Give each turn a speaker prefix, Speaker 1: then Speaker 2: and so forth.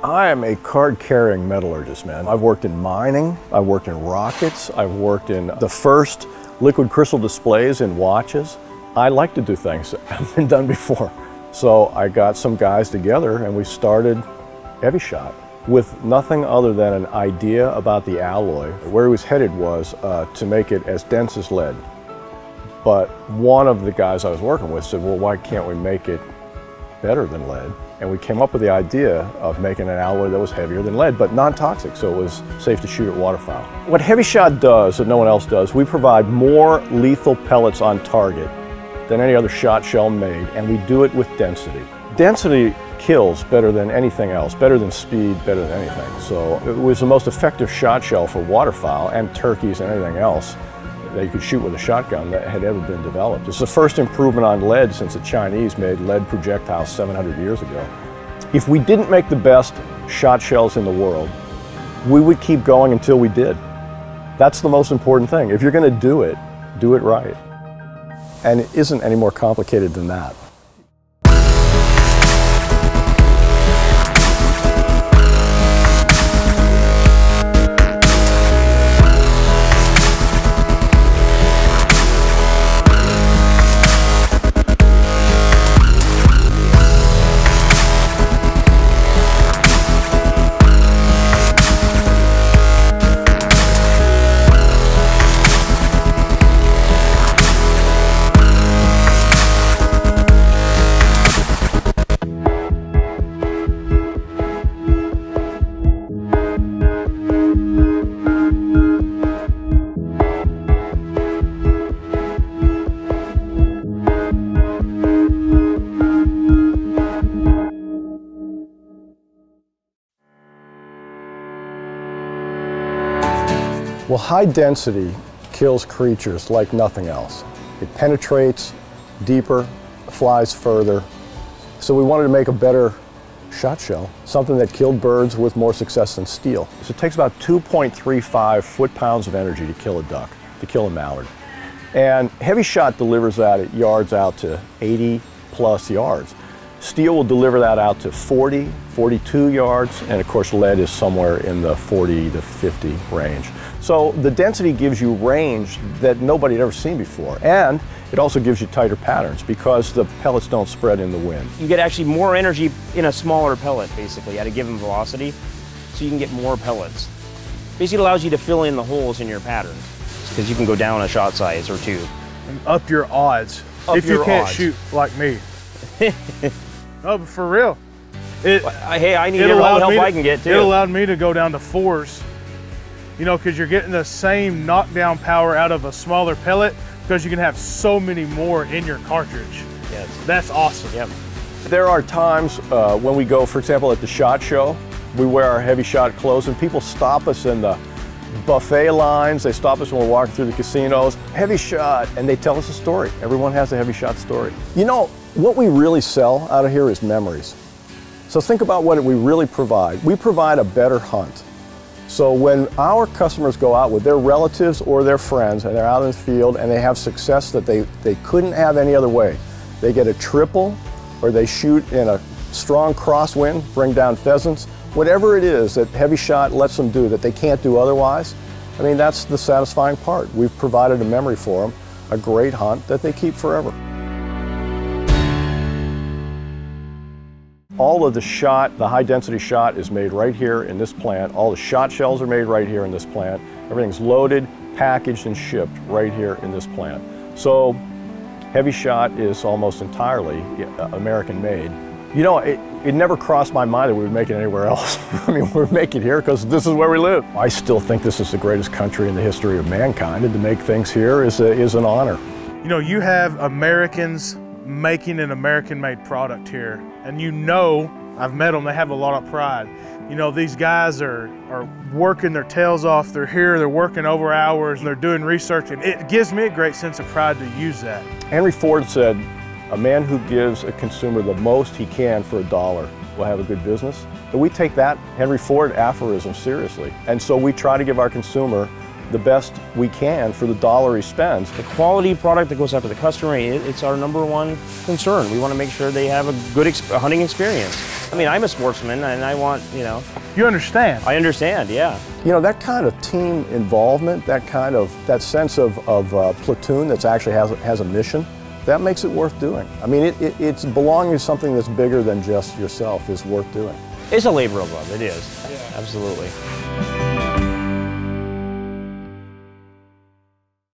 Speaker 1: I am a card-carrying metallurgist, man. I've worked in mining, I've worked in rockets, I've worked in the first liquid crystal displays in watches. I like to do things that haven't been done before. So I got some guys together and we started Hevi-Shot with nothing other than an idea about the alloy. Where he was headed was to make it as dense as lead. But one of the guys I was working with said, well, why can't we make it better than lead? And we came up with the idea of making an alloy that was heavier than lead, but non-toxic, so it was safe to shoot at waterfowl. What Hevi-Shot does that no one else does, we provide more lethal pellets on target than any other shot shell made, and we do it with density. Density kills better than anything else, better than speed, better than anything. So it was the most effective shot shell for waterfowl and turkeys and anything else that you could shoot with a shotgun that had ever been developed. It's the first improvement on lead since the Chinese made lead projectiles 700 years ago. If we didn't make the best shot shells in the world, we would keep going until we did. That's the most important thing. If you're going to do it right. And it isn't any more complicated than that. Well, high density kills creatures like nothing else. It penetrates deeper, flies further. So we wanted to make a better shot shell, something that killed birds with more success than steel. So it takes about 2.35 foot-pounds of energy to kill a duck, to kill a mallard. And Hevi-Shot delivers that at yards out to 80 plus yards. Steel will deliver that out to 40, 42 yards, and of course lead is somewhere in the 40 to 50 range. So the density gives you range that nobody had ever seen before, and it also gives you tighter patterns because the pellets don't spread in the wind.
Speaker 2: You get actually more energy in a smaller pellet, basically, at a given velocity, so you can get more pellets. Basically allows you to fill in the holes in your pattern, because you can go down a shot size or two.
Speaker 3: And up your odds, if you can't shoot like me. No, but for real.
Speaker 2: Hey, I need every help I can get too.
Speaker 3: It allowed me to go down to 4s, you know, because you're getting the same knockdown power out of a smaller pellet because you can have so many more in your cartridge.
Speaker 2: Yes.
Speaker 3: That's awesome.
Speaker 2: Yep.
Speaker 1: There are times when we go, for example, at the SHOT Show, we wear our Hevi-Shot clothes and people stop us in the buffet lines, they stop us when we're walking through the casinos, Hevi-Shot, and they tell us a story. Everyone has a Hevi-Shot story. You know, what we really sell out of here is memories. So think about what we really provide. We provide a better hunt. So when our customers go out with their relatives or their friends and they're out in the field and they have success that they couldn't have any other way, they get a triple or they shoot in a strong crosswind, bring down pheasants, whatever it is that Hevi-Shot lets them do that they can't do otherwise, I mean, that's the satisfying part. We've provided a memory for them, a great hunt that they keep forever. All of the shot, the high density shot is made right here in this plant. All the shot shells are made right here in this plant. Everything's loaded, packaged, and shipped right here in this plant. So Hevi-Shot is almost entirely American made. You know, it never crossed my mind that we would make it anywhere else. I mean, we're making it here because this is where we live. I still think this is the greatest country in the history of mankind, and to make things here is an honor.
Speaker 3: You know, you have Americans making an American-made product here, and you know, I've met them, they have a lot of pride. You know, these guys are working their tails off, they're here, they're working over hours, and they're doing research, and it gives me a great sense of pride to use that.
Speaker 1: Henry Ford said, a man who gives a consumer the most he can for $1 will have a good business. And we take that Henry Ford aphorism seriously. And so we try to give our consumer the best we can for the $1 he spends.
Speaker 2: The quality product that goes out to the customer, it's our #1 concern. We want to make sure they have a good hunting experience. I mean, I'm a sportsman and I want, you know.
Speaker 3: You understand?
Speaker 2: I understand, yeah.
Speaker 1: You know, that kind of team involvement, that sense of platoon that actually has a mission, that makes it worth doing. I mean, it's belonging to something that's bigger than just yourself is worth doing.
Speaker 2: It's a labor of love, it is. Yeah. Absolutely.